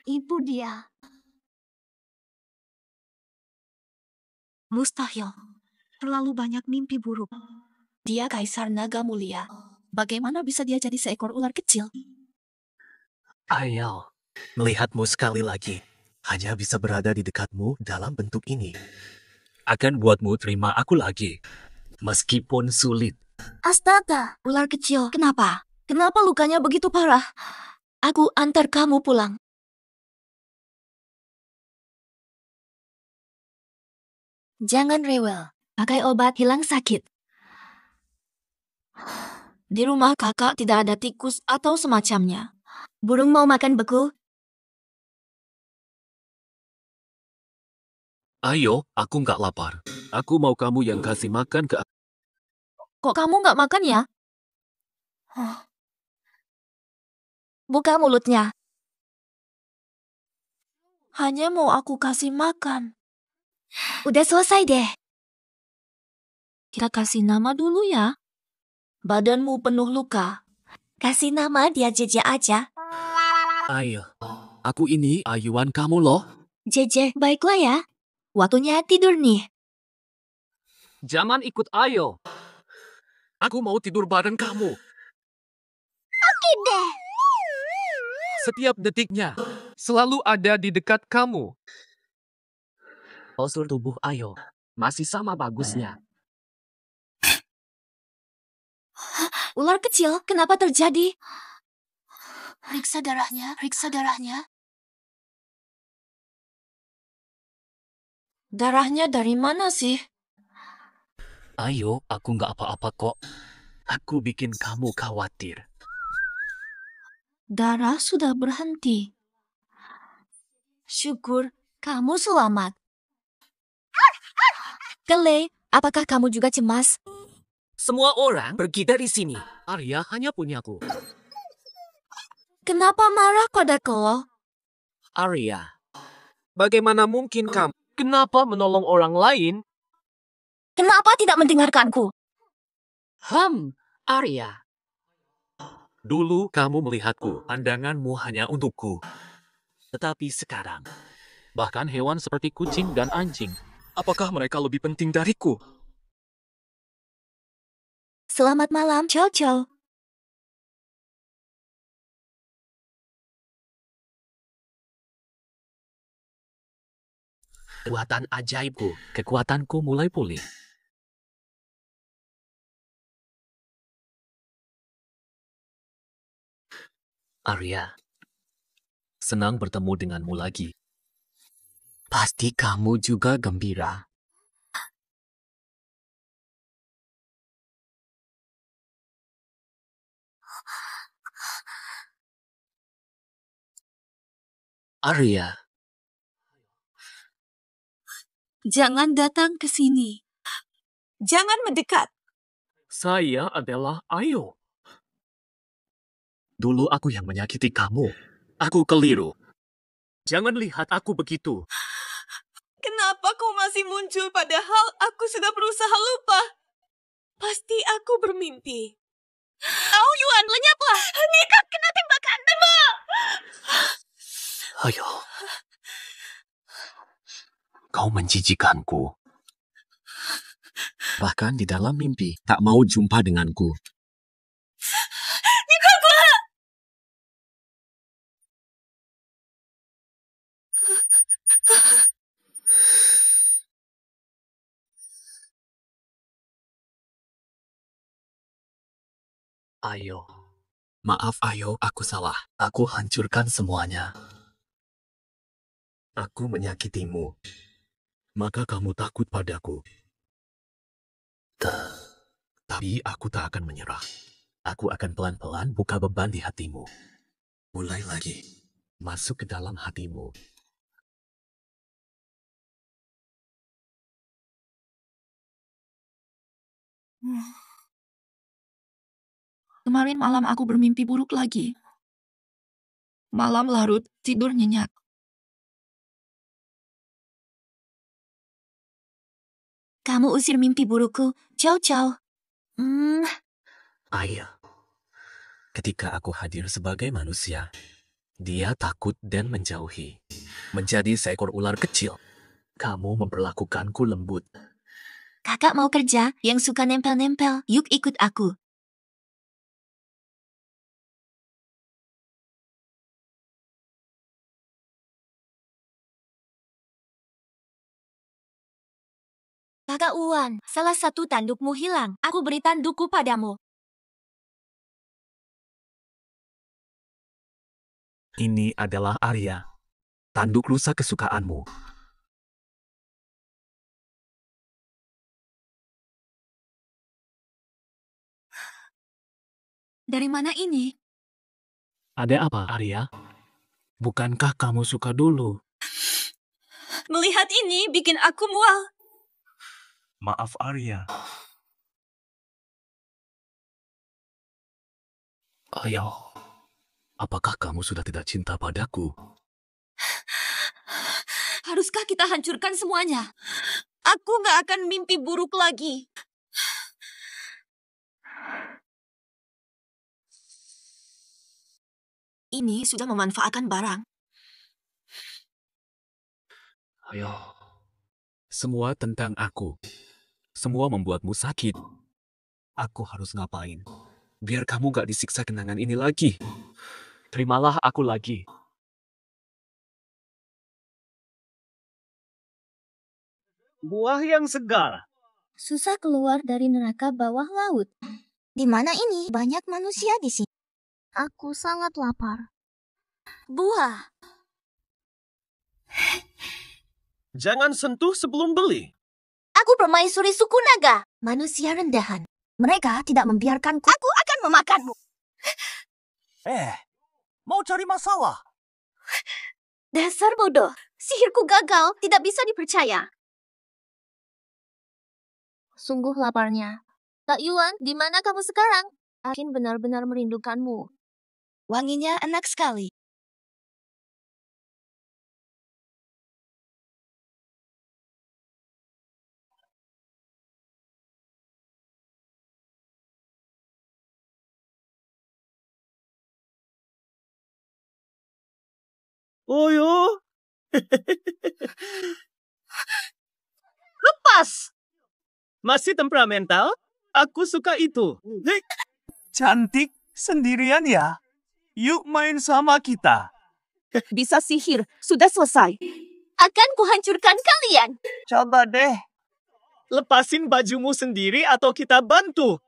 Itu dia. Mustahil. Terlalu banyak mimpi buruk. Dia kaisar naga mulia. Bagaimana bisa dia jadi seekor ular kecil? Ayo, melihatmu sekali lagi. Hanya bisa berada di dekatmu dalam bentuk ini. Akan buatmu terima aku lagi. Meskipun sulit. Astaga, ular kecil. Kenapa? Kenapa lukanya begitu parah? Aku antar kamu pulang. Jangan rewel. Pakai obat hilang sakit. Di rumah kakak tidak ada tikus atau semacamnya. Burung mau makan beku? Ayo, aku nggak lapar. Aku mau kamu yang kasih makan ke aku. Kok kamu nggak makan ya? Buka mulutnya. Hanya mau aku kasih makan. Udah selesai deh. Kita kasih nama dulu ya. Badanmu penuh luka. Kasih nama dia Jeje aja. Ayo, aku ini ayuan kamu loh. Jeje, baiklah ya. Waktunya tidur nih. Jangan ikut Ayo. Aku mau tidur bareng kamu. Tidak. Setiap detiknya, selalu ada di dekat kamu. Postur tubuh Ayo masih sama bagusnya. Ular kecil, kenapa terjadi? Periksa darahnya, periksa darahnya. Darahnya dari mana sih? Ayo, aku nggak apa-apa kok. Aku bikin kamu khawatir. Darah sudah berhenti. Syukur kamu selamat. Kele, apakah kamu juga cemas? Semua orang pergi dari sini. Arya hanya punyaku. Kenapa marah padaku? Arya, bagaimana mungkin kamu? Kenapa menolong orang lain? Kenapa tidak mendengarkanku? Arya. Dulu kamu melihatku, pandanganmu hanya untukku. Tetapi sekarang, bahkan hewan seperti kucing dan anjing, apakah mereka lebih penting dariku? Selamat malam, Chow Chow. Kekuatan ajaibku, kekuatanku mulai pulih. Arya, senang bertemu denganmu lagi. Pasti kamu juga gembira. Arya, Jangan datang ke sini. Jangan mendekat. saya adalah Ayo. Dulu aku yang menyakiti kamu. Aku keliru. Jangan lihat aku begitu. Kenapa kau masih muncul padahal aku sudah berusaha lupa? Pasti aku bermimpi. Oh, Yuan, lenyaplah. Nika kena tembakan tembak. Ayo. Kau menjijikanku. Bahkan di dalam mimpi, tak mau jumpa denganku. Ayo. Maaf Ayo, aku salah. Aku hancurkan semuanya. Aku menyakitimu. Maka kamu takut padaku. Tapi aku tak akan menyerah. Aku akan pelan-pelan buka beban di hatimu. Mulai lagi. Masuk ke dalam hatimu. Kemarin malam aku bermimpi buruk lagi. Malam larut, tidur nyenyak. Kamu usir mimpi burukku, Chow Chow. Ayah. Ketika aku hadir sebagai manusia, Dia takut dan menjauhi. Menjadi seekor ular kecil. Kamu memperlakukanku lembut. Kakak mau kerja yang suka nempel-nempel. Yuk ikut aku. Kakak Uwan, salah satu tandukmu hilang. Aku beri tandukku padamu. Ini adalah Arya. Tanduk rusa kesukaanmu. Dari mana ini? Ada apa, Arya? Bukankah kamu suka dulu? Melihat ini bikin aku mual. Maaf, Arya. Ayo. Apakah kamu sudah tidak cinta padaku? Haruskah kita hancurkan semuanya? Aku gak akan mimpi buruk lagi. Ini sudah memanfaatkan barang. Ayo. Semua tentang aku. Semua membuatmu sakit. Aku harus ngapain? Biar kamu gak disiksa kenangan ini lagi. Terimalah aku lagi. Buah yang segar. Susah keluar dari neraka bawah laut. Di mana ini? Banyak manusia di sini. Aku sangat lapar. Buah. Jangan sentuh sebelum beli. Aku permaisuri suku naga. Manusia rendahan. Mereka tidak membiarkanku. Aku akan memakanmu. Mau cari masalah? Dasar bodoh. Sihirku gagal. Tidak bisa dipercaya. Sungguh laparnya. Kak Yuan, di mana kamu sekarang? Akin benar-benar merindukanmu. Wanginya enak sekali. Oh yo. Lepas. Masih temperamental? Aku suka itu. Cantik sendirian ya? Yuk main sama kita. Bisa sihir. Sudah selesai. Akan kuhancurkan kalian. Coba deh. Lepasin bajumu sendiri atau kita bantu.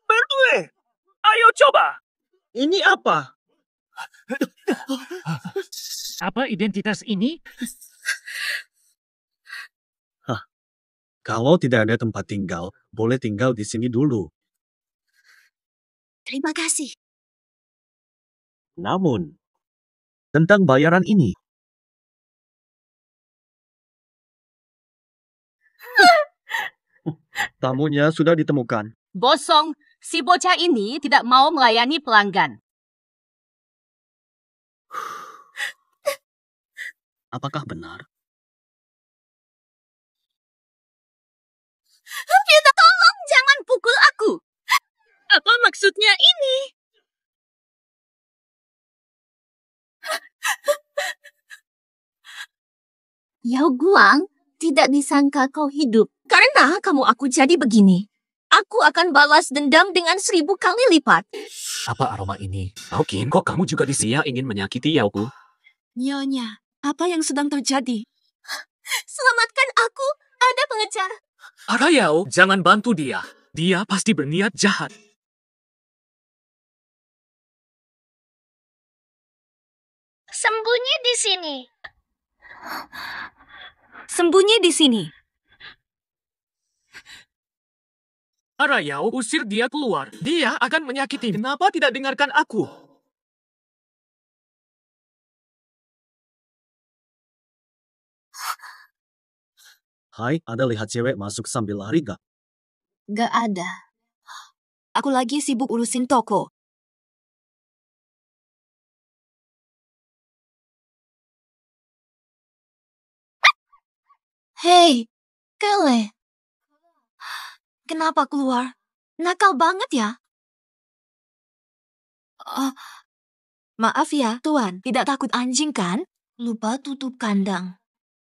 Berdua. Ayo coba. Ini apa? Apa identitas ini? Kalau tidak ada tempat tinggal, boleh tinggal di sini dulu. Terima kasih. Namun, tentang bayaran ini. Tamunya sudah ditemukan. Bosong, si bocah ini tidak mau melayani pelanggan. Apakah benar? Minta tolong, jangan pukul aku. Apa maksudnya ini? Yao Guang, tidak disangka kau hidup. Karena kamu aku jadi begini. Aku akan balas dendam dengan 1000 kali lipat. Apa aroma ini? Aokin, kok kamu juga di sini ingin menyakiti Yaoku? Nyonya, apa yang sedang terjadi? Selamatkan aku, ada pengejar. Arayao, jangan bantu dia. Dia pasti berniat jahat. Sembunyi di sini. Sembunyi di sini. Arayao, usir dia keluar. Dia akan menyakiti. Kenapa tidak dengarkan aku? Hai, ada lihat cewek masuk sambil lari gak? Gak ada. Aku lagi sibuk urusin toko. Hei, Kele. Kenapa keluar? Nakal banget ya? Maaf ya, Tuan. Tidak takut anjing kan? Lupa tutup kandang.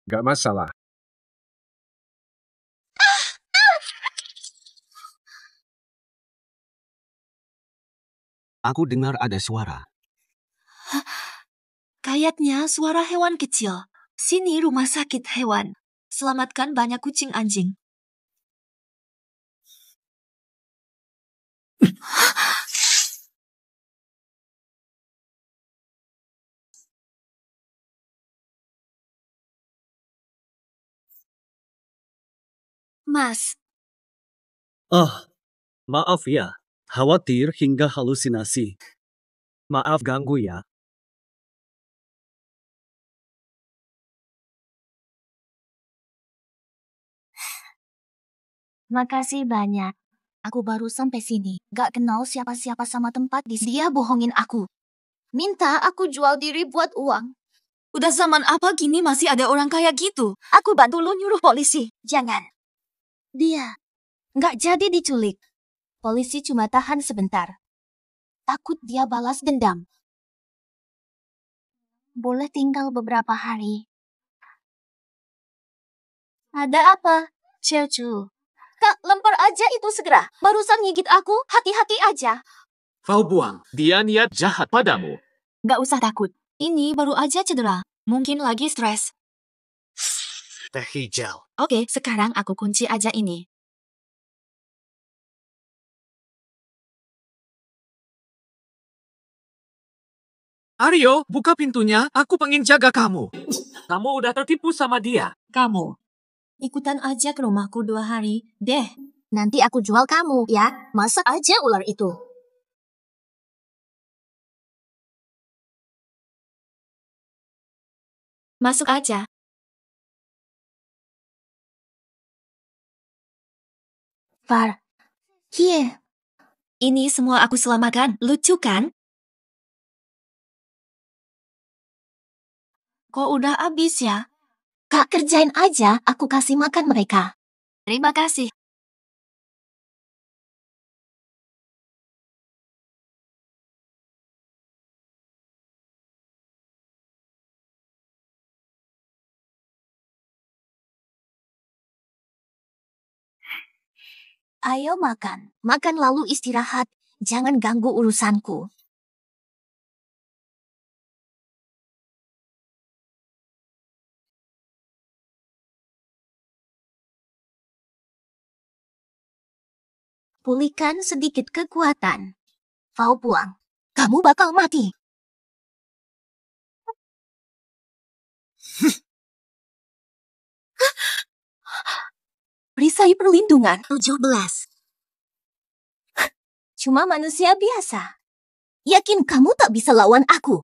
Gak masalah. Aku dengar ada suara. Kayaknya suara hewan kecil. Sini rumah sakit hewan. Selamatkan banyak kucing anjing. Mas, Oh, maaf ya. Khawatir hingga halusinasi. Maaf ganggu ya. makasih banyak. Aku baru sampai sini. Gak kenal siapa-siapa sama tempat di dia bohongin aku. Minta aku jual diri buat uang. Udah zaman apa gini masih ada orang kayak gitu? Aku bantu lu nyuruh polisi. Jangan. Dia gak jadi diculik. Polisi cuma tahan sebentar. Takut dia balas dendam. Boleh tinggal beberapa hari. Ada apa? Cucu. Kak, lempar aja itu segera. Barusan ngigit aku, hati-hati aja. Kau buang. Dia niat jahat padamu. Gak usah takut. Ini baru aja cedera. Mungkin lagi stres. Teh hijau. Oke, sekarang aku kunci aja ini. Aryo, buka pintunya. Aku pengen jaga kamu. Kamu udah tertipu sama dia. Kamu. Ikutan aja ke rumahku 2 hari, deh. Nanti aku jual kamu, ya. Masak aja ular itu. Masuk aja. Far. Here. Ini semua aku selamatkan. Lucu kan? Kok udah habis ya? Kak, kerjain aja. Aku kasih makan mereka. Terima kasih. Ayo makan. Makan lalu istirahat. Jangan ganggu urusanku. Pulihkan sedikit kekuatan. Kau buang. Kamu bakal mati. Perisai perlindungan 17. Cuma manusia biasa. Yakin kamu tak bisa lawan aku?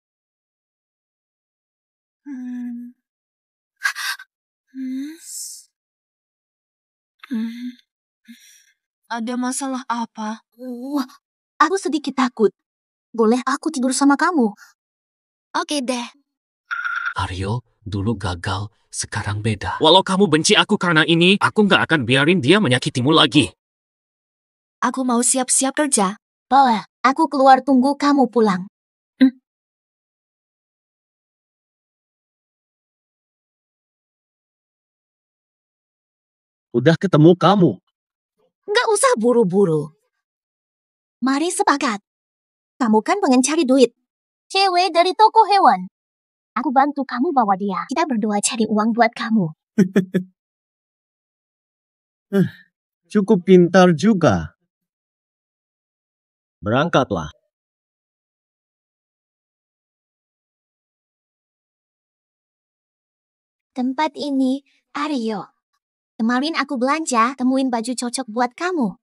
Ada masalah apa? Aku sedikit takut. Boleh aku tidur sama kamu? Oke deh. Aryo, dulu gagal, sekarang beda. Walau kamu benci aku karena ini, aku nggak akan biarin dia menyakitimu lagi. Aku mau siap-siap kerja. Boleh, aku keluar tunggu kamu pulang. Udah ketemu kamu. Nggak usah buru-buru. Mari sepakat. Kamu kan pengen cari duit. Cewek dari toko hewan. Aku bantu kamu bawa dia. Kita berdua cari uang buat kamu. Cukup pintar juga. Berangkatlah. Tempat ini, Aryo. Kemarin aku belanja, temuin baju cocok buat kamu.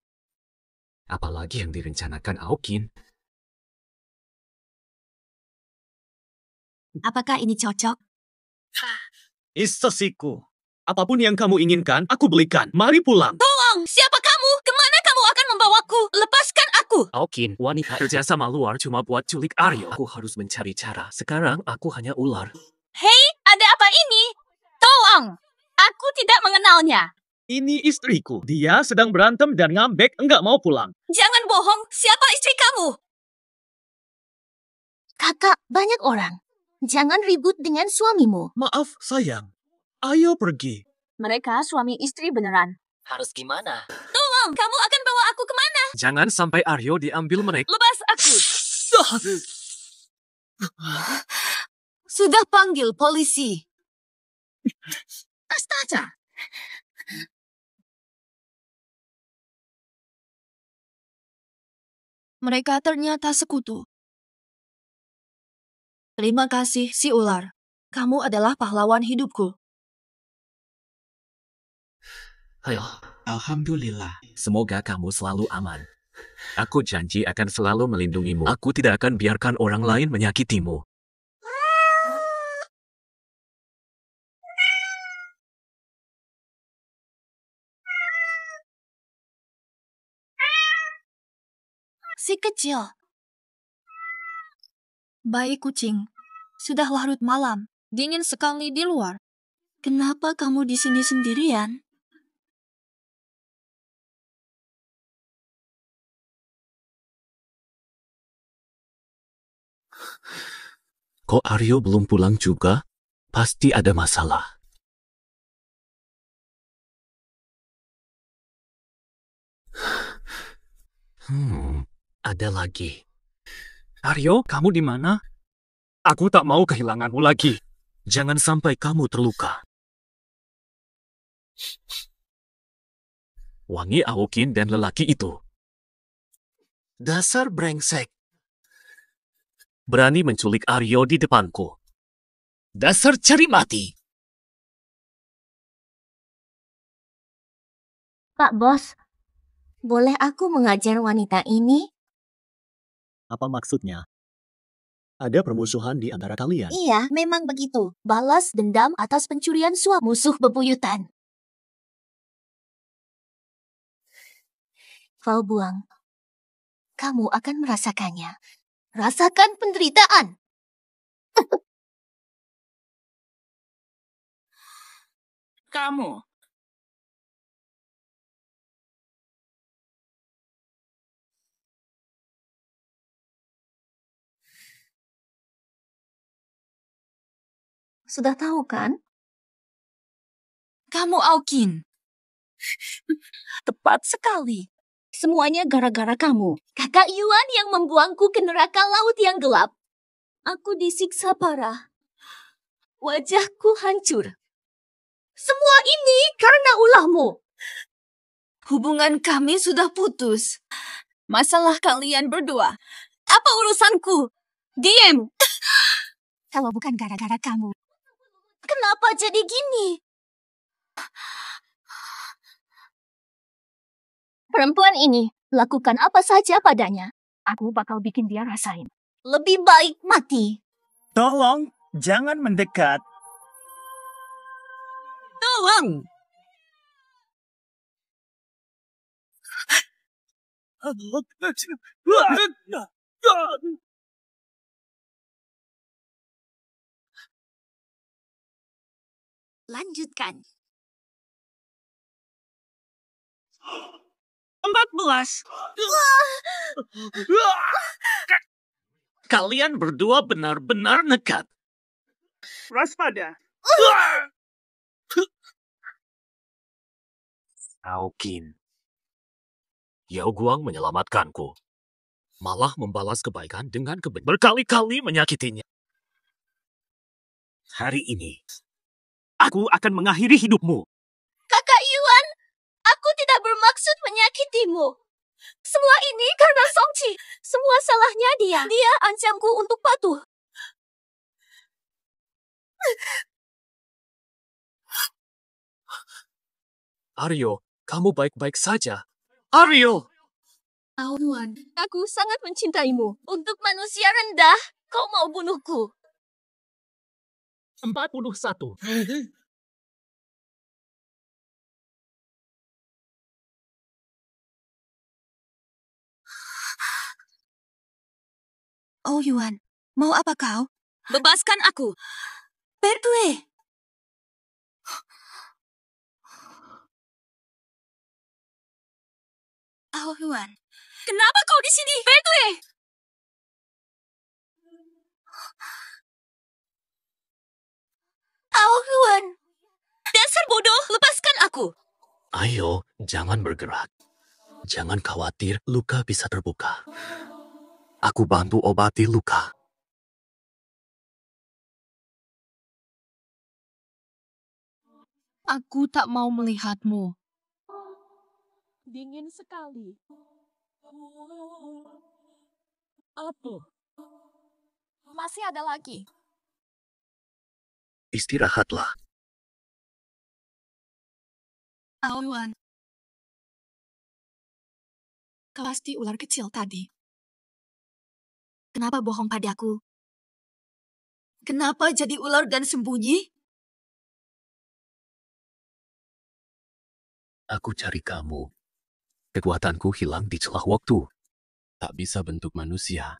Apalagi yang direncanakan Aokin. Apakah ini cocok? Isosiku. Apapun yang kamu inginkan, aku belikan. Mari pulang. Tolong, siapa kamu? Kemana kamu akan membawaku? Lepaskan aku! Aokin, wanita kerja sama luar cuma buat culik Aryo. Aku harus mencari cara. Sekarang aku hanya ular. Hei, ada apa ini? Tolong! Aku tidak mengenalnya. Ini istriku. Dia sedang berantem dan ngambek enggak mau pulang. Jangan bohong, siapa istri kamu? Kakak, banyak orang. Jangan ribut dengan suamimu. Maaf, sayang. Ayo pergi. Mereka suami istri beneran. Harus gimana? Tolong, kamu akan bawa aku kemana? Jangan sampai Aryo diambil mereka. Lepas aku. Sudah panggil polisi. Astaga. Mereka ternyata sekutu. Terima kasih, si ular. Kamu adalah pahlawan hidupku. Ayo, Alhamdulillah. semoga kamu selalu aman. Aku janji akan selalu melindungimu. Aku tidak akan biarkan orang lain menyakitimu. Si kecil. Baik kucing, sudah larut malam. Dingin sekali di luar. Kenapa kamu di sini sendirian? Kok Aryo belum pulang juga? Pasti ada masalah. Ada lagi. Aryo, kamu di mana? Aku tak mau kehilanganmu lagi. Jangan sampai kamu terluka. Wangi Aokin dan lelaki itu. Dasar brengsek. Berani menculik Aryo di depanku. Dasar cari mati. Pak Bos, boleh aku mengajar wanita ini? Apa maksudnya? Ada permusuhan di antara kalian. Iya, memang begitu. Balas dendam atas pencurian suap musuh bebuyutan. Kau buang. Kamu akan merasakannya. Rasakan penderitaan. Kamu. Sudah tahu kan? Kamu Aokin. Tepat sekali. Semuanya gara-gara kamu. Kakak Yuan yang membuangku ke neraka laut yang gelap. Aku disiksa parah. Wajahku hancur. Semua ini karena ulahmu. Hubungan kami sudah putus. Masalah kalian berdua. Apa urusanku? Diam. Kalau bukan gara-gara kamu. Kenapa jadi gini? Perempuan ini lakukan apa saja padanya. Aku bakal bikin dia rasain. Lebih baik mati. Tolong, jangan mendekat. Tolong. Lanjutkan. 14. Kalian berdua benar-benar nekat. Waspada. Aokin. Yao Guang menyelamatkanku. Malah membalas kebaikan dengan berkali-kali menyakitinya. Hari ini, aku akan mengakhiri hidupmu. Kakak Yuan, aku tidak bermaksud menyakitimu. Semua ini karena Songqi. Semua salahnya dia. Dia ancamku untuk patuh. Aryo, kamu baik-baik saja. Aryo! Yuan, aku sangat mencintaimu. Untuk manusia rendah, kau mau bunuhku. 41. Oh Yuan, mau apa kau? Bebaskan aku. Pertwee. Oh Yuan. Kenapa kau di sini? Pertwee! Ao Huan, Dasar bodoh, lepaskan aku. Ayo, jangan bergerak. Jangan khawatir, luka bisa terbuka. Aku bantu obati luka. Aku tak mau melihatmu. Dingin sekali. Apa? masih ada lagi. Istirahatlah. Ao Huan. Kau pasti ular kecil tadi. Kenapa bohong padaku? Kenapa jadi ular dan sembunyi? Aku cari kamu. Kekuatanku hilang di celah waktu. Tak bisa bentuk manusia.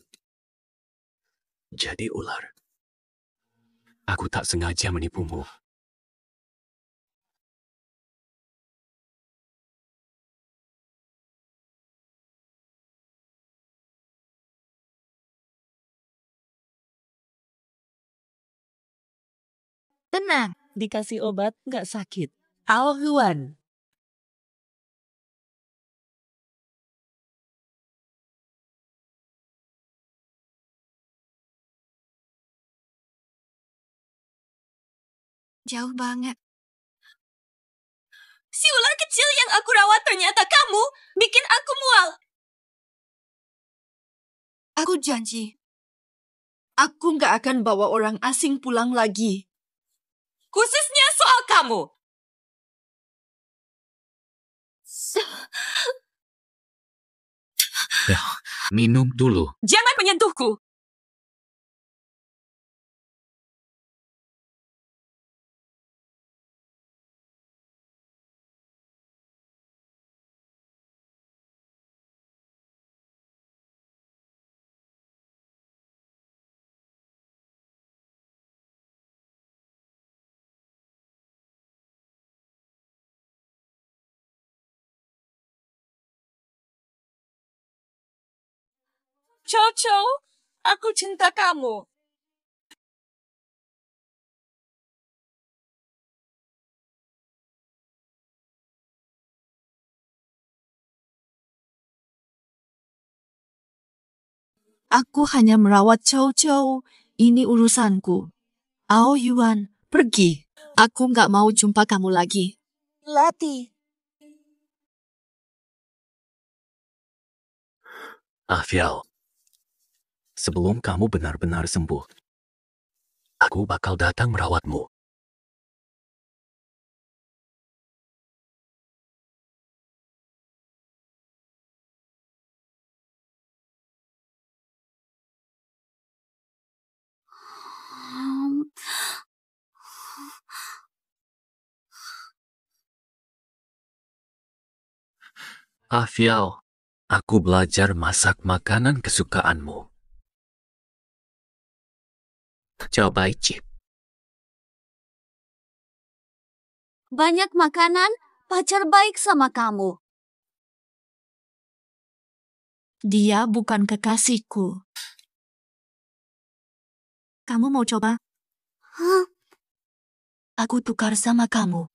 Jadi ular. Aku tak sengaja menipumu. Tenang, dikasih obat nggak sakit. Ao Huan. Jauh banget. Si ular kecil yang aku rawat ternyata kamu. Bikin aku mual. Aku janji. Aku nggak akan bawa orang asing pulang lagi. Khususnya soal kamu. Minum dulu. Jangan menyentuhku. Chow Chow, aku cinta kamu. Aku hanya merawat Chow Chow. Ini urusanku. Ao Huan, pergi. Aku nggak mau jumpa kamu lagi. Latih. Afial. Sebelum kamu benar-benar sembuh, aku bakal datang merawatmu. Afial, aku belajar masak makanan kesukaanmu. Coba icip. Banyak makanan, pacar baik sama kamu. Dia bukan kekasihku. Kamu mau coba? Hah? Aku tukar sama kamu.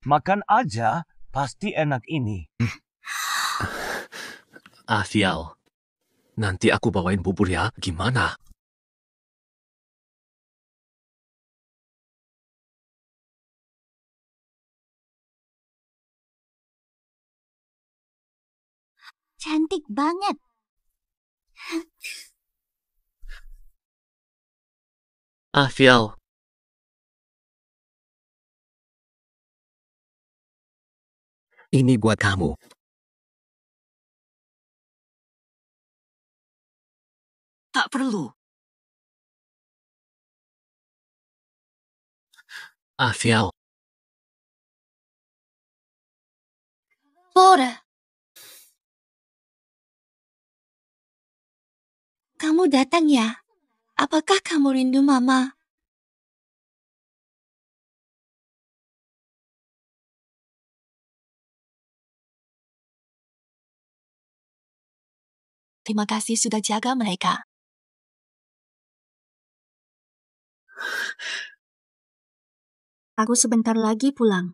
Makan aja, pasti enak ini. Afial, nanti aku bawain bubur ya, gimana? Cantik banget. Afial. Ini buat kamu. Tak perlu. Afial. Bora, Kamu datang ya? Apakah kamu rindu Mama? Terima kasih sudah jaga mereka. Aku sebentar lagi pulang.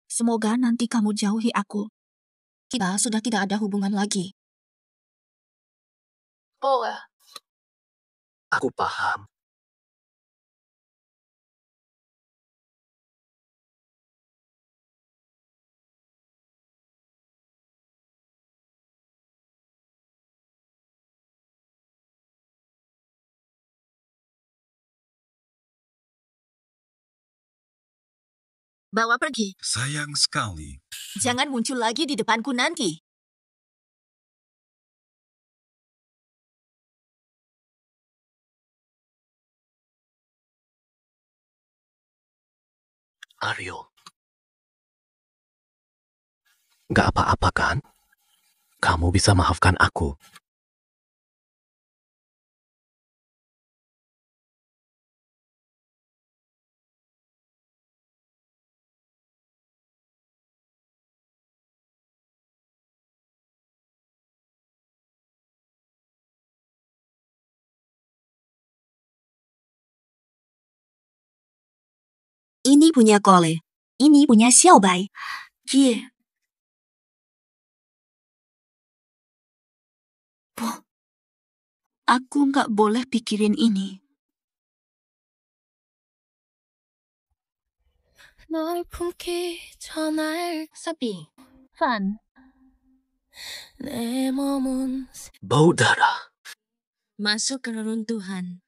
Semoga nanti kamu jauhi aku. Kita sudah tidak ada hubungan lagi. Boleh. Aku paham. Bawa pergi. Sayang sekali. Jangan muncul lagi di depanku nanti. Aryo. Gak apa-apa kan? Kamu bisa maafkan aku. Ini punya Kole. Ini punya Xiaobai. Cie. Aku nggak boleh pikirin ini. Sepi. Fun. Bau darah. Masuk ke reruntuhan.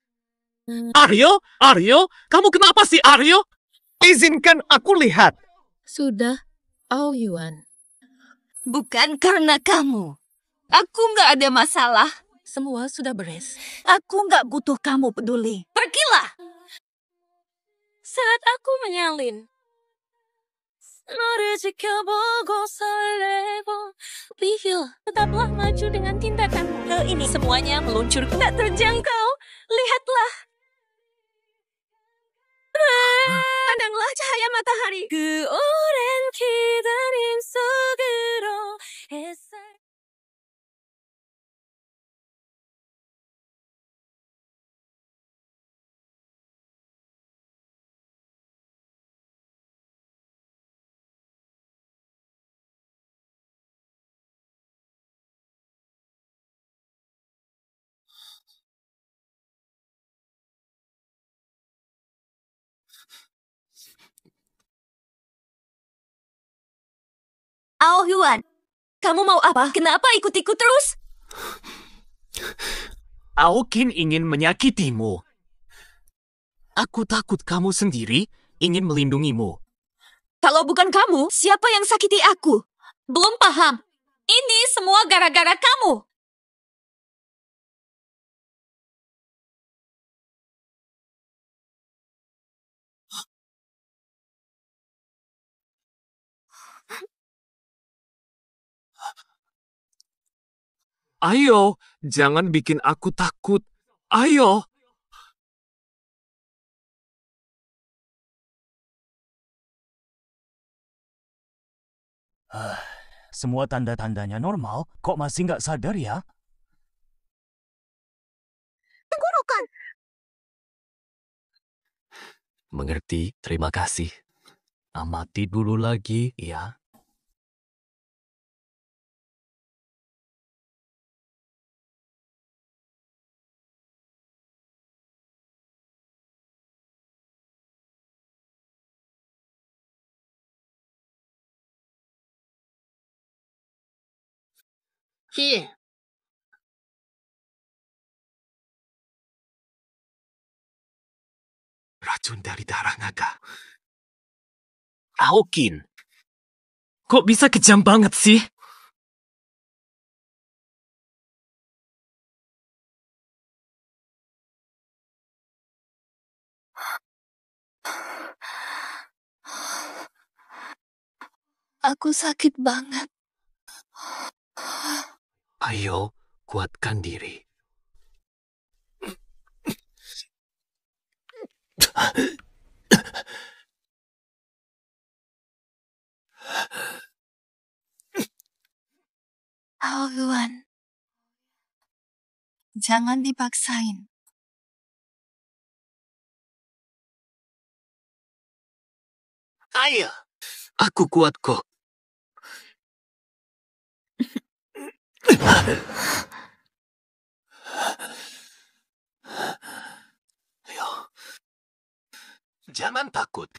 Aryo? Aryo? Kamu kenapa sih, Aryo? Izinkan aku lihat. Sudah, Yuan. Bukan karena kamu. Aku nggak ada masalah. Semua sudah beres. Aku nggak butuh kamu peduli. Pergilah! Saat aku menyalin. Lihil, tetaplah maju dengan tindakanmu. Hal ini semuanya meluncur tak terjangkau. Lihatlah. Pandanglah cahaya matahari. Yuan, kamu mau apa? Kenapa ikut-ikut terus? Aokin ingin menyakitimu. Aku takut kamu sendiri ingin melindungimu. Kalau bukan kamu, siapa yang sakiti aku? Belum paham. Ini semua gara-gara kamu. Ayo, jangan bikin aku takut. Ayo. Semua tanda-tandanya normal, kok masih nggak sadar ya? Tenggorokan. Mengerti, terima kasih. Amati dulu lagi, ya. Cie. Racun dari darah naga. Aokin. Kok bisa kejam banget sih? Aku sakit banget. Ayo, kuatkan diri. Yuan, Jangan dipaksain. Ayo, aku kuat kok. Ayo. Jangan takut.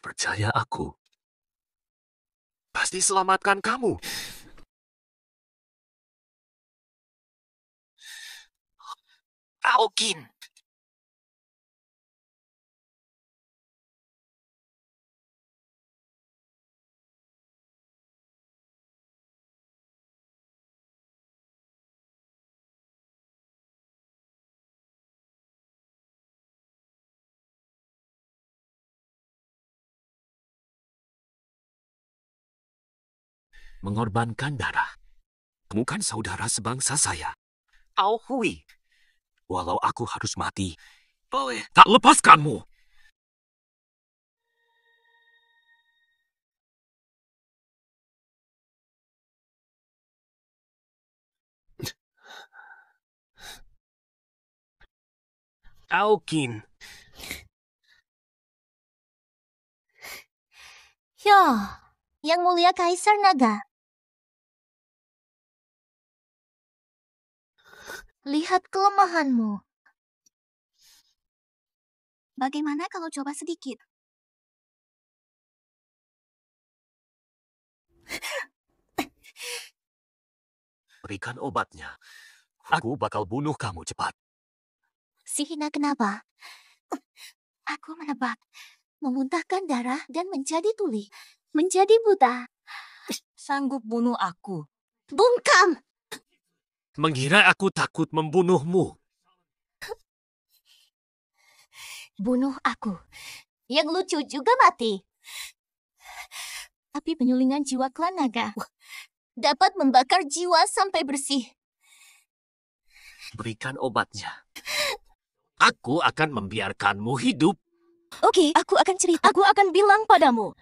Percaya aku. Pasti selamatkan kamu. Aokin. Mengorbankan darah. Kamu kan saudara sebangsa saya. Ao Hui. Walau aku harus mati, boleh tak lepaskanmu. Aokin. Ya, Yang Mulia Kaisar Naga. Lihat kelemahanmu. Bagaimana kalau coba sedikit? Berikan obatnya. Aku bakal bunuh kamu cepat. Si Hina kenapa? Aku menebak. Memuntahkan darah dan menjadi tuli. Menjadi buta. Sanggup bunuh aku. Bungkam! Mengira aku takut membunuhmu. Bunuh aku. Yang lucu juga mati. Tapi penyulingan jiwa klan naga dapat membakar jiwa sampai bersih. Berikan obatnya. Aku akan membiarkanmu hidup. Oke, aku akan cerita. Aku akan bilang padamu.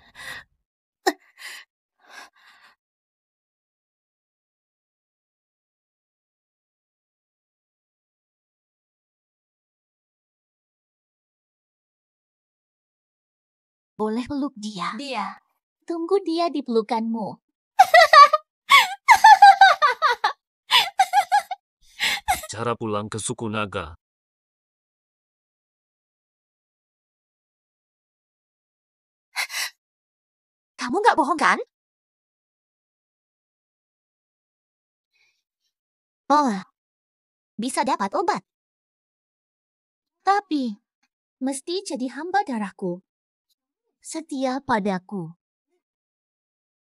Boleh peluk dia. Tunggu dia di pelukanmu. Cara pulang ke suku naga. Kamu nggak bohong kan? Oh, bisa dapat obat. Tapi, mesti jadi hamba darahku. Setia padaku.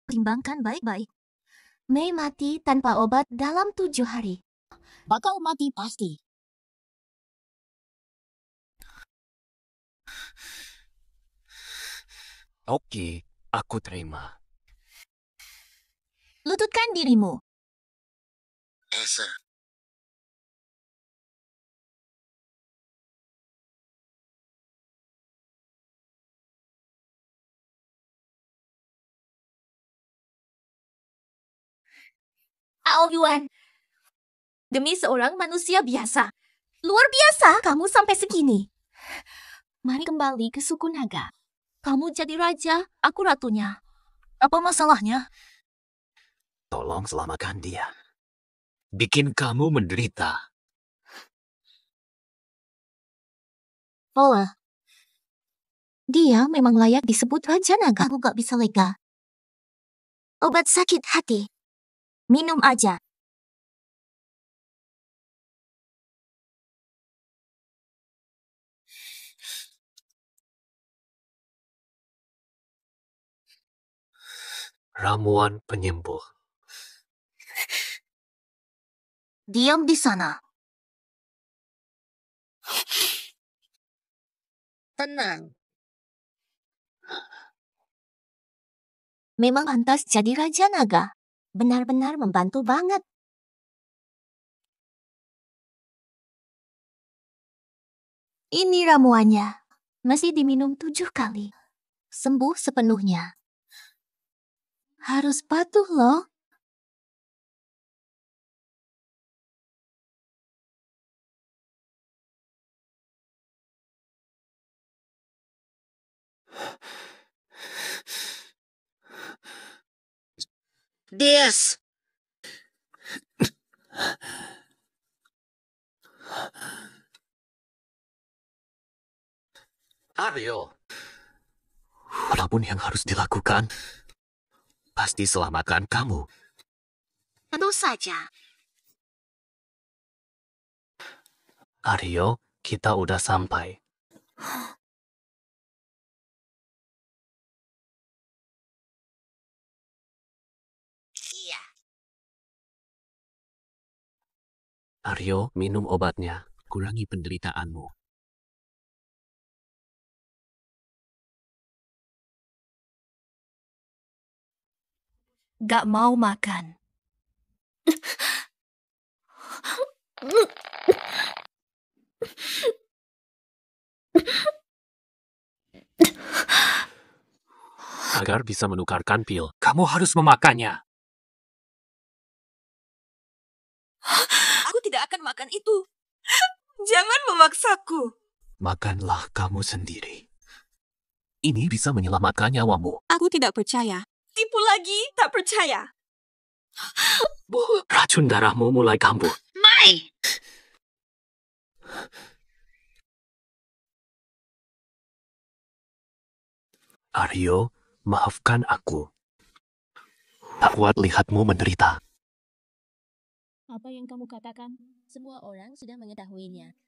Timbangkan baik-baik. Mei mati tanpa obat dalam 7 hari. Bakal mati pasti. Oke, aku terima. Lututkan dirimu. Yuan. Demi seorang manusia biasa. Luar biasa kamu sampai segini. Mari kembali ke suku naga. Kamu jadi raja, aku ratunya. Apa masalahnya? Tolong selamatkan dia. Bikin kamu menderita. Pola. Dia memang layak disebut raja naga. Aku gak bisa lega. Obat sakit hati. Minum aja. Ramuan penyembuh. Diam di sana. Tenang. Memang pantas jadi raja naga. Benar-benar membantu banget. Ini ramuannya. Mesti diminum 7 kali. Sembuh sepenuhnya. Harus patuh loh. Des. Aryo. Apapun yang harus dilakukan, pasti selamatkan kamu. Tentu saja. Aryo, kita udah sampai. Iya. Aryo, minum obatnya. Kurangi penderitaanmu. Gak mau makan. Agar bisa menukarkan pil, kamu harus memakannya. Aku tidak akan makan itu. Jangan memaksaku. Makanlah kamu sendiri. Ini bisa menyelamatkan nyawamu. Aku tidak percaya. Tipu lagi, tak percaya. Racun darahmu mulai kambuh. Mai. Aryo, maafkan aku. Tak kuat lihatmu menderita. Apa yang kamu katakan? Semua orang sudah mengetahuinya.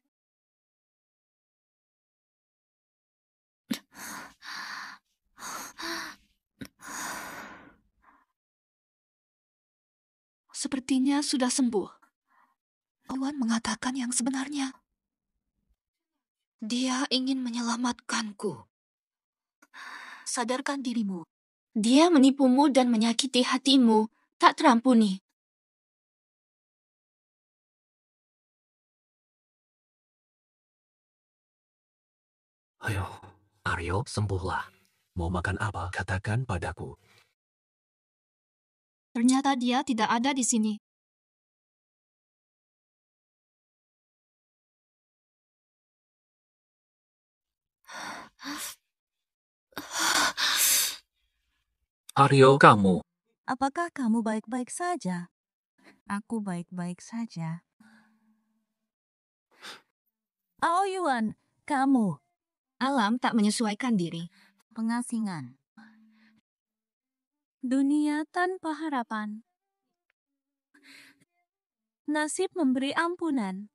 Sepertinya sudah sembuh. Tuan mengatakan yang sebenarnya. Dia ingin menyelamatkanku. Sadarkan dirimu. Dia menipumu dan menyakiti hatimu. Tak terampuni. Ayo, Aryo, sembuhlah. Mau makan apa? Katakan padaku. Ternyata dia tidak ada di sini. Aryo, kamu. Apakah kamu baik-baik saja? Aku baik-baik saja. Ao Yuan, kamu. Alam tak menyesuaikan diri. Pengasingan. Dunia tanpa harapan. Nasib memberi ampunan.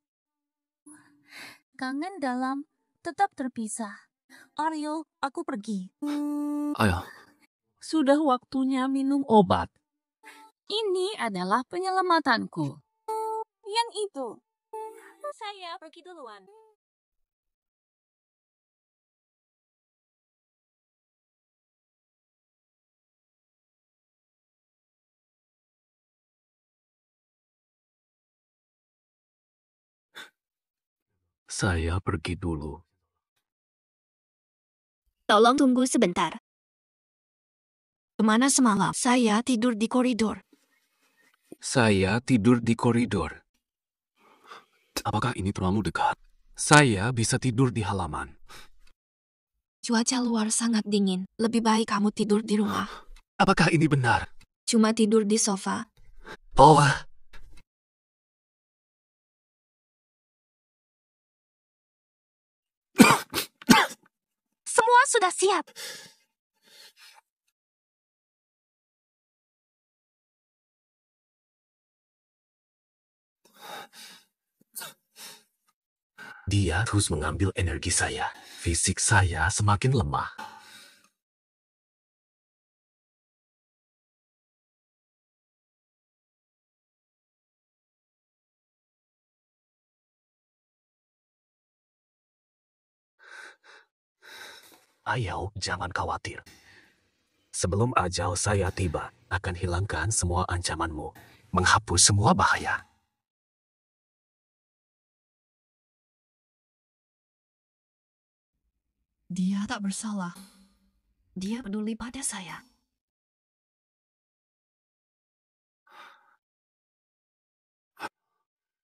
Kangen dalam, tetap terpisah. Aryo, aku pergi. Ayo. Sudah waktunya minum obat. Ini adalah penyelamatanku. Yang itu. Saya pergi duluan. Saya pergi dulu. Tolong tunggu sebentar. Kemana semalam? Saya tidur di koridor. Saya tidur di koridor. Apakah ini terlalu dekat? Saya bisa tidur di halaman. Cuaca luar sangat dingin. Lebih baik kamu tidur di rumah. Apakah ini benar? Cuma tidur di sofa. Oh, Semua sudah siap. dia terus mengambil energi saya. Fisik saya semakin lemah. Ayo, jangan khawatir. Sebelum ajal saya tiba, akan hilangkan semua ancamanmu. Menghapus semua bahaya. Dia tak bersalah. Dia peduli pada saya.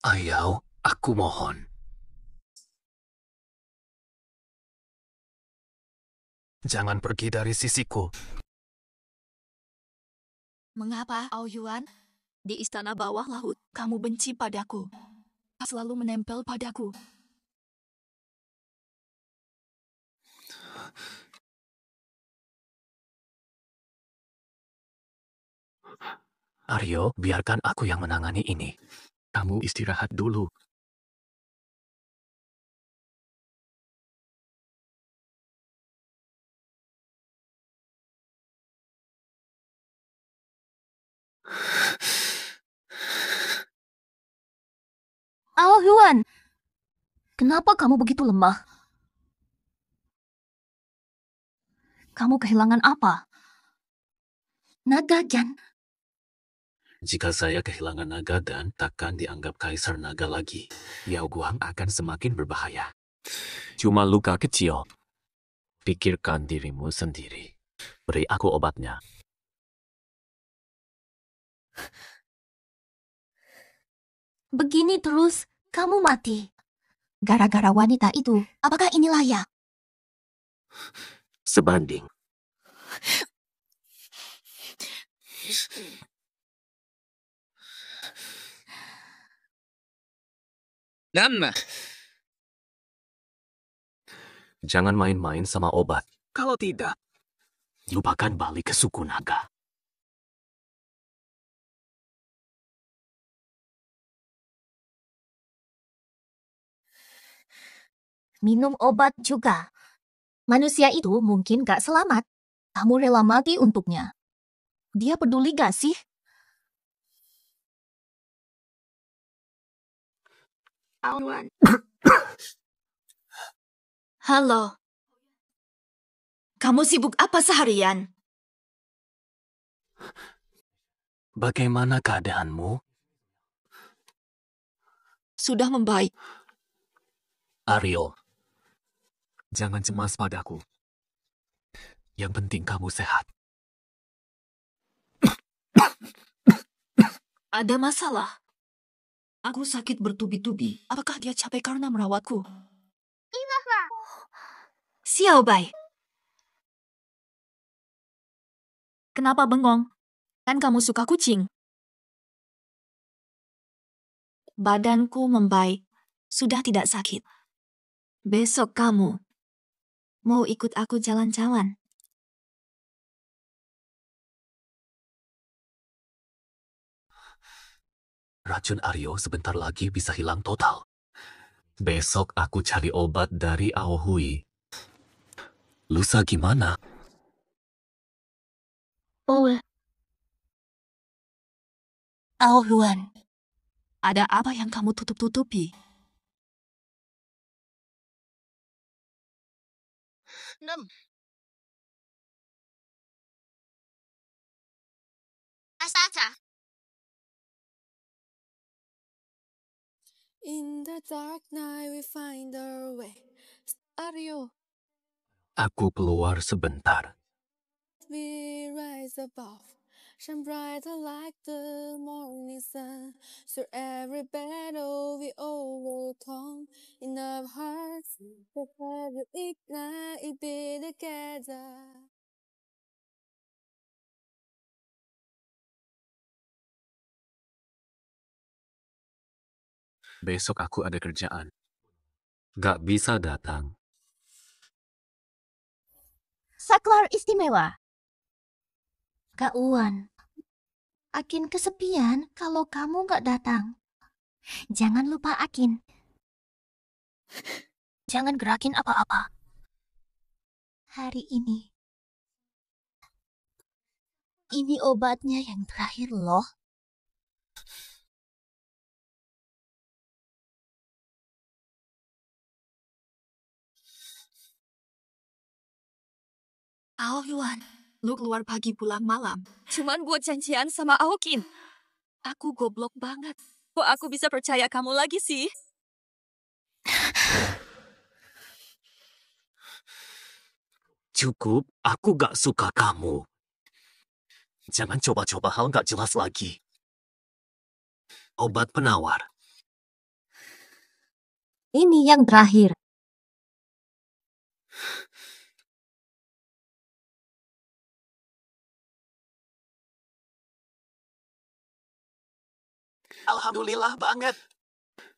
Ayo, aku mohon. Jangan pergi dari sisiku. Mengapa, Aoyuan? Di istana bawah laut, kamu benci padaku. Selalu menempel padaku. Aryo, biarkan aku yang menangani ini. Kamu istirahat dulu. Ao Huan, kenapa kamu begitu lemah? Kamu kehilangan apa? Naga, Jan. Jika saya kehilangan naga dan takkan dianggap kaisar naga lagi, Yao Guang akan semakin berbahaya. Cuma luka kecil. Pikirkan dirimu sendiri. Beri aku obatnya. Begini terus, kamu mati. Gara-gara wanita itu, apakah ini layak? Sebanding. Jangan main-main sama obat. Kalau tidak, lupakan balik ke suku naga. Minum obat juga. Manusia itu mungkin gak selamat. Kamu rela mati untuknya. Dia peduli gak sih? Halo. Kamu sibuk apa seharian? Bagaimana keadaanmu? Sudah membaik. Aryo, jangan cemas padaku. Yang penting kamu sehat. Ada masalah. Aku sakit bertubi-tubi. Apakah dia capek karena merawatku? Xiao Bai. Kenapa bengong? Kan kamu suka kucing. Badanku membaik. Sudah tidak sakit. Besok kamu mau ikut aku jalan-jalan. Racun Aryo sebentar lagi bisa hilang total. Besok aku cari obat dari Aohui. Lusa gimana? Ao Huan, ada apa yang kamu tutup-tutupi? In the dark night we find our way. Aryo, Aku keluar sebentar. we rise above. Shine brighter like the morning sun. Through every battle we overcome. In our hearts, the fire will ignite, be together. Besok aku ada kerjaan. Gak bisa datang. Saklar istimewa. Kak Uwan, Akin kesepian kalau kamu gak datang. Jangan lupa Akin. Jangan gerakin apa-apa. Hari ini. Ini obatnya yang terakhir loh. Ao Yuan, lu keluar pagi pulang malam. Cuman buat janjian sama Aokin. Aku goblok banget. Kok aku bisa percaya kamu lagi sih? Cukup, aku gak suka kamu. Jangan coba-coba hal gak jelas lagi. Obat penawar. Ini yang terakhir. Alhamdulillah banget.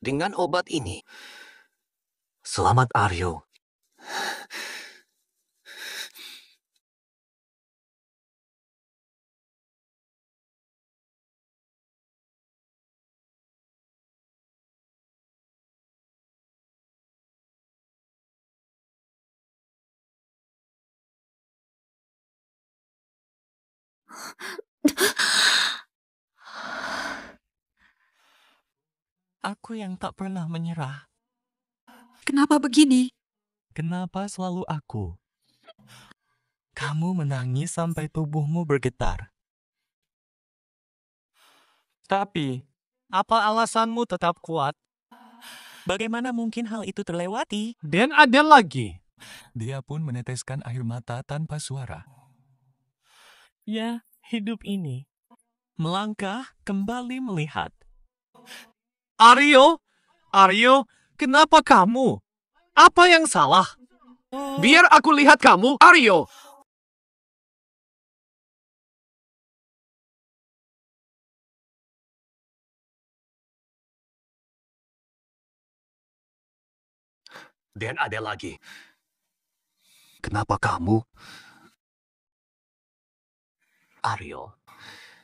Dengan obat ini. Selamat, Aryo. Aku yang tak pernah menyerah. Kenapa begini? Kenapa selalu aku? Kamu menangis sampai tubuhmu bergetar. Tapi, apa alasanmu tetap kuat? Bagaimana mungkin hal itu terlewati? Dan ada lagi. Dia pun meneteskan air mata tanpa suara. Ya, hidup ini. Melangkah, kembali melihat. Aryo, kenapa kamu? Apa yang salah? Biar aku lihat kamu, Aryo. Dan ada lagi. Kenapa kamu? Aryo,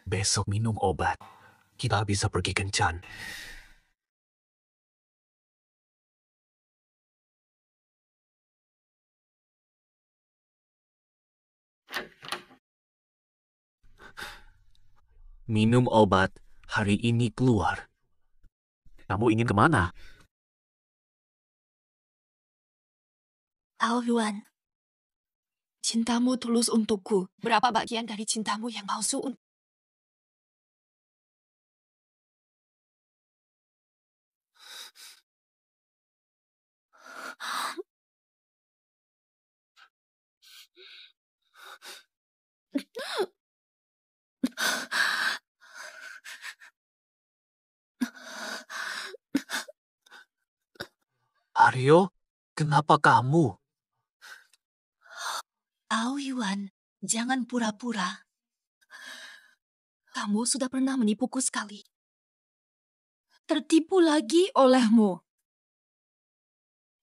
besok minum obat. Kita bisa pergi kencan. Minum obat hari ini keluar. Kamu ingin kemana? Ao Yuan, cintamu tulus untukku. Berapa bagian dari cintamu yang palsu Aryo, kenapa kamu? Ao Yuan, jangan pura-pura. Kamu sudah pernah menipuku sekali. Tertipu lagi olehmu.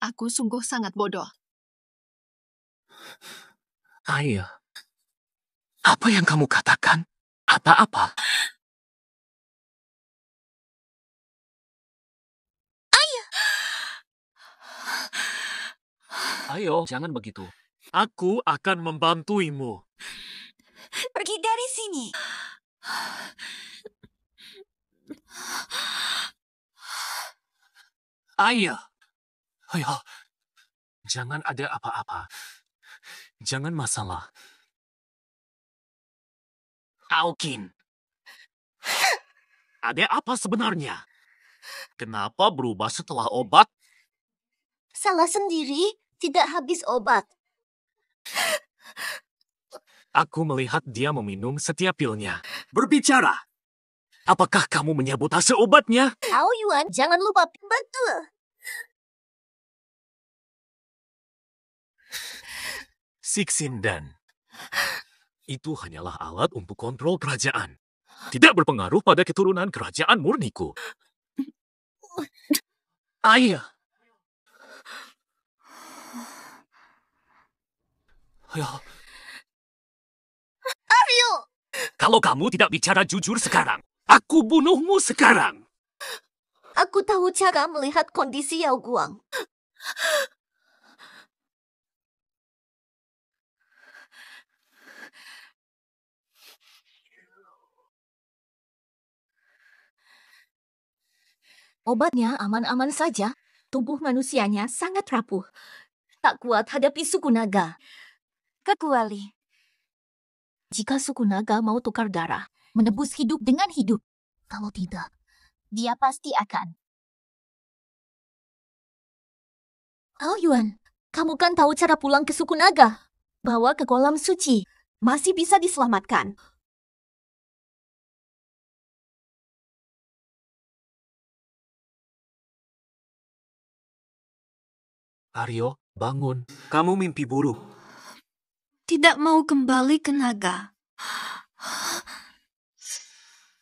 Aku sungguh sangat bodoh. Ayah, apa yang kamu katakan? Apa-apa? Ayo, jangan begitu. Aku akan membantuimu. Pergi dari sini. Ayah. Ayo, jangan ada apa-apa. Jangan masalah. Aokin. Ada apa sebenarnya? Kenapa berubah setelah obat? Salah sendiri, tidak habis obat. Aku melihat dia meminum setiap pilnya. Berbicara. Apakah kamu menyabotase obatnya? Ao Yuan, jangan lupa. Betul. Sixindan. Itu hanyalah alat untuk kontrol kerajaan. Tidak berpengaruh pada keturunan kerajaan murniku. Ayah. Ayo. Aryo! Kalau kamu tidak bicara jujur sekarang, aku bunuhmu sekarang. Aku tahu cara melihat kondisi Yao Guang. Obatnya aman-aman saja. Tubuh manusianya sangat rapuh. Tak kuat hadapi suku naga. Kecuali jika suku naga mau tukar darah, menebus hidup dengan hidup. Kalau tidak, dia pasti akan. Ao Yuan, kamu kan tahu cara pulang ke suku naga. Bawa ke kolam suci. Masih bisa diselamatkan. Aryo, bangun. Kamu mimpi buruk. Tidak mau kembali ke naga.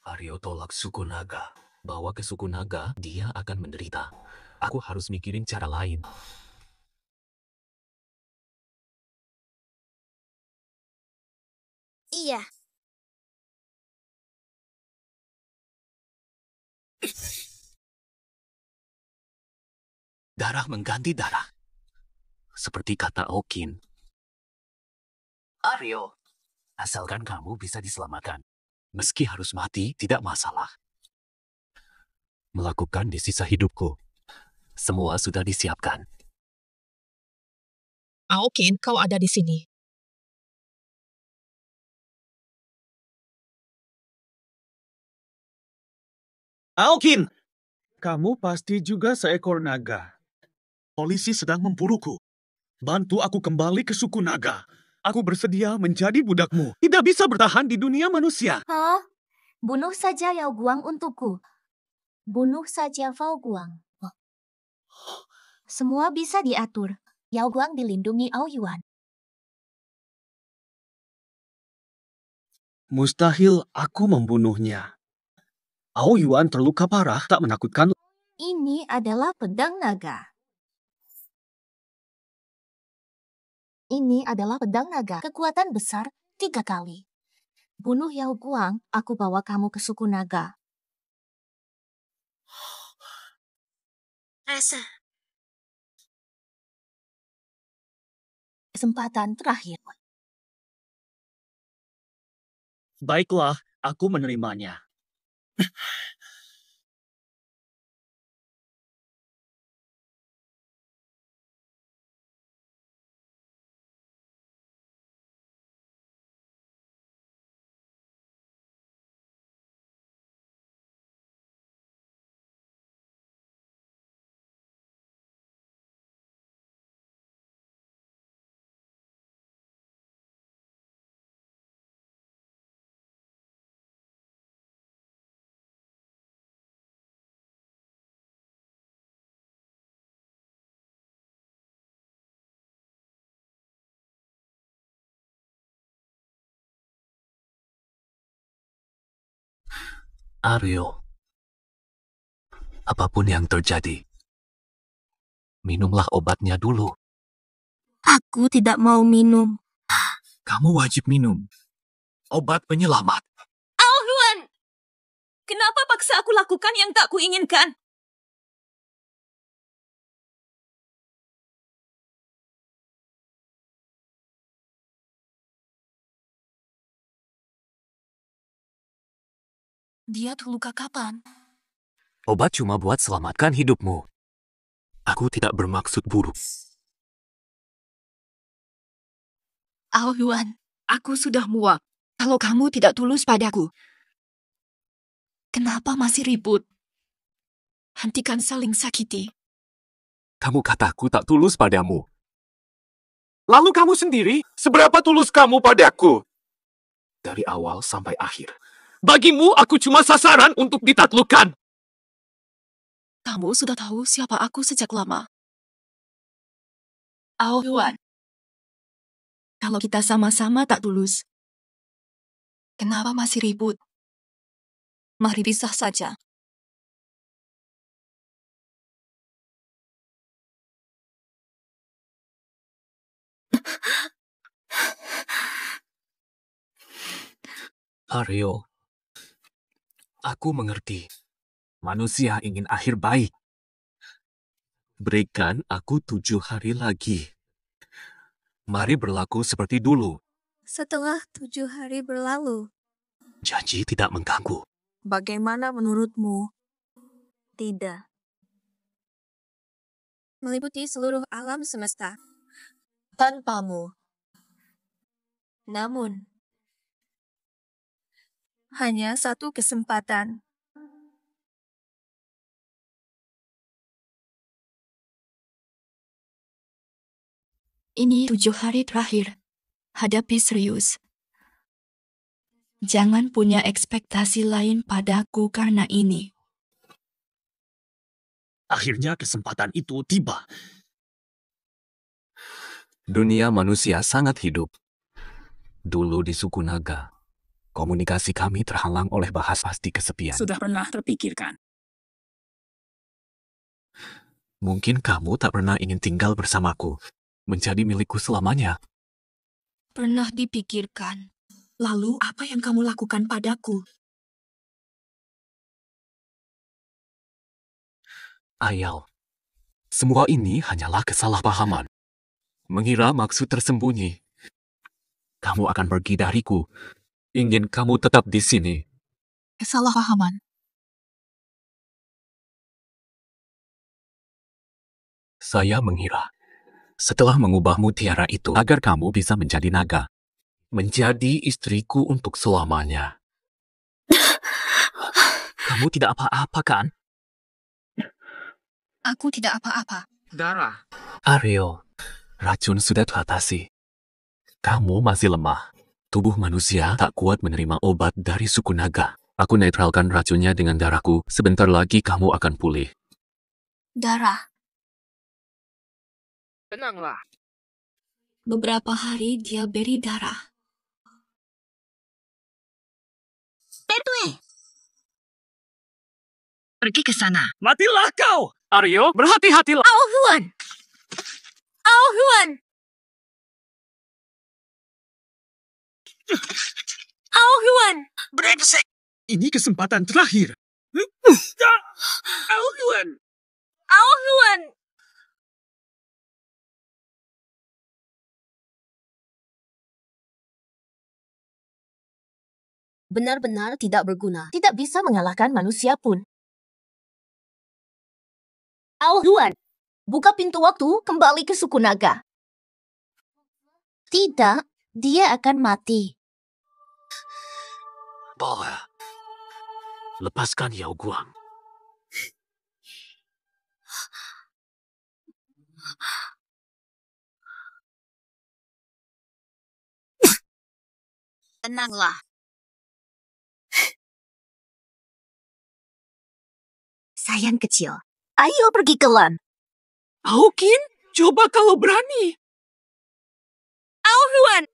Aryo tolak suku naga. Bawa ke suku naga, dia akan menderita. Aku harus mikirin cara lain. Iya. Darah mengganti darah. Seperti kata Okin. Aryo, asalkan kamu bisa diselamatkan. Meski harus mati, tidak masalah. Melakukan di sisa hidupku. Semua sudah disiapkan. Aokin, kau ada di sini. Aokin, kamu pasti juga seekor naga. Polisi sedang memburuku. Bantu aku kembali ke suku naga. Aku bersedia menjadi budakmu. Tidak bisa bertahan di dunia manusia. Hah? Bunuh saja Yao Guang untukku. Bunuh saja Fao Guang. Semua bisa diatur. Yao Guang dilindungi Ao Yuan. Mustahil aku membunuhnya. Ao Yuan terluka parah, tak menakutkan. Ini adalah pedang naga. Ini adalah pedang naga. Kekuatan besar 3 kali. Bunuh Yao Guang, aku bawa kamu ke suku naga. Rasa. Kesempatan terakhir. Baiklah, aku menerimanya. Aryo, apapun yang terjadi, minumlah obatnya dulu. Aku tidak mau minum. Kamu wajib minum. Obat penyelamat. Ao Huan! Kenapa paksa aku lakukan yang tak kuinginkan? Dia terluka kapan? Obat cuma buat selamatkan hidupmu. Aku tidak bermaksud buruk. Ao Yuan, aku sudah muak. Kalau kamu tidak tulus padaku, kenapa masih ribut? Hentikan saling sakiti. Kamu kataku tak tulus padamu. Lalu kamu sendiri, seberapa tulus kamu padaku? Dari awal sampai akhir. Bagimu, aku cuma sasaran untuk ditaklukkan. Kamu sudah tahu siapa aku sejak lama. Ao Yuan, kalau kita sama-sama tak tulus, kenapa masih ribut? Mari pisah saja. Aryo, aku mengerti. Manusia ingin akhir baik. Berikan aku 7 hari lagi. Mari berlaku seperti dulu. Setelah 7 hari berlalu, Janji tidak mengganggu. bagaimana menurutmu? Tidak. Meliputi seluruh alam semesta. Tanpamu. Namun, Hanya satu kesempatan. Ini 7 hari terakhir. Hadapi serius. Jangan punya ekspektasi lain padaku karena ini. Akhirnya kesempatan itu tiba. Dunia manusia sangat hidup. Dulu di suku naga, komunikasi kami terhalang oleh bahas pasti kesepian. Sudah pernah terpikirkan Mungkin kamu tak pernah ingin tinggal bersamaku, menjadi milikku selamanya. Pernah dipikirkan. Lalu apa yang kamu lakukan padaku? Ayal, semua ini hanyalah kesalahpahaman. Mengira maksud tersembunyi. Kamu akan pergi dariku. Ingin kamu tetap di sini. Kesalahpahaman. Saya mengira, setelah mengubah mutiara itu agar kamu bisa menjadi naga. Menjadi istriku untuk selamanya. Kamu tidak apa-apa kan? Aku tidak apa-apa. Darah. Aryo, racun sudah teratasi. Kamu masih lemah. Tubuh manusia tak kuat menerima obat dari suku naga. Aku netralkan racunnya dengan darahku. Sebentar lagi kamu akan pulih. Darah. Tenanglah. Beberapa hari dia beri darah. Pertwee, Pergi ke sana. Matilah kau! Aryo, berhati-hatilah. Ao Huan! Ao Huan! Ao Huan! Brengsek! Ini kesempatan terakhir. Ao Huan! Ao Huan! Benar-benar tidak berguna. Tidak bisa mengalahkan manusia pun. Ao Huan, buka pintu waktu kembali ke suku naga. Tidak, dia akan mati. Boleh. Lepaskan Yao Guang. Tenanglah. Sayang kecil, ayo pergi ke Lan. Aokin, coba kalau berani. Ao Huan!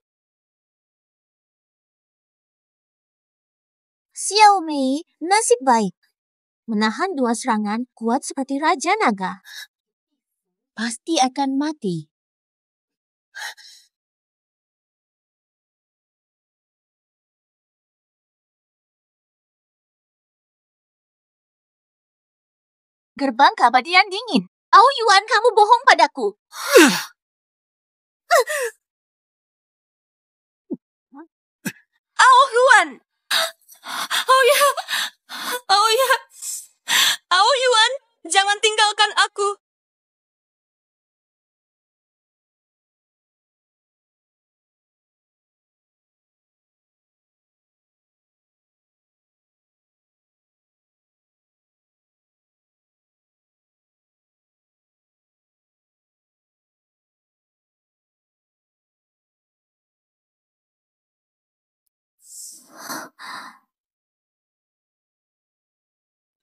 Xiao Mei, nasib baik. Menahan 2 serangan kuat seperti Raja Naga. Pasti akan mati. Gerbang keabadian dingin. Ao Yuan, kamu bohong padaku. Ao Yuan! Oh ya, oh ya. Ao Yuan, jangan tinggalkan aku.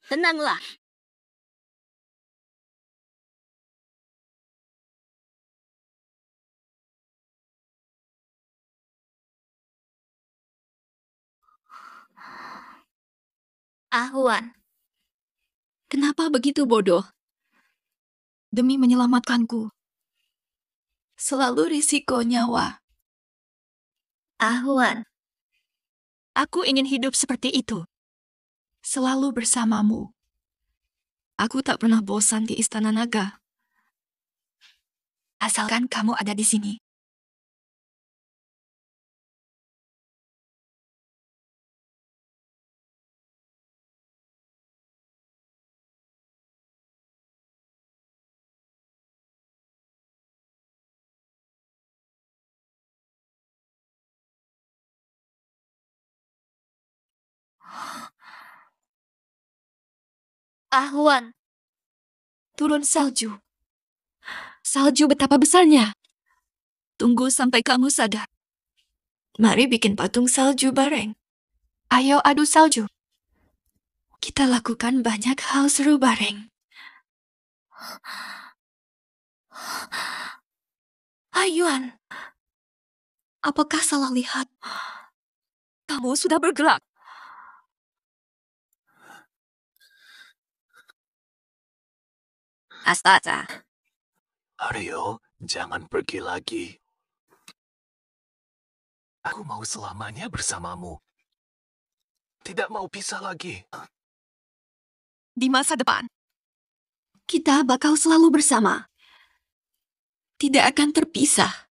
Tenanglah. Ahuan, Kenapa begitu bodoh? Demi menyelamatkanku. Selalu risiko nyawa. Ahuan. Aku ingin hidup seperti itu. Selalu bersamamu. Aku tak pernah bosan di Istana Naga. Asalkan kamu ada di sini. Ahuan. Turun salju. Salju betapa besarnya. Tunggu sampai kamu sadar. Mari bikin patung salju bareng. Ayo adu salju. Kita lakukan banyak hal seru bareng. Ayuan, apakah salah lihat? Kamu sudah bergerak. Astaga. Aryo, jangan pergi lagi. Aku mau selamanya bersamamu. Tidak mau pisah lagi. Di masa depan, kita bakal selalu bersama. Tidak akan terpisah.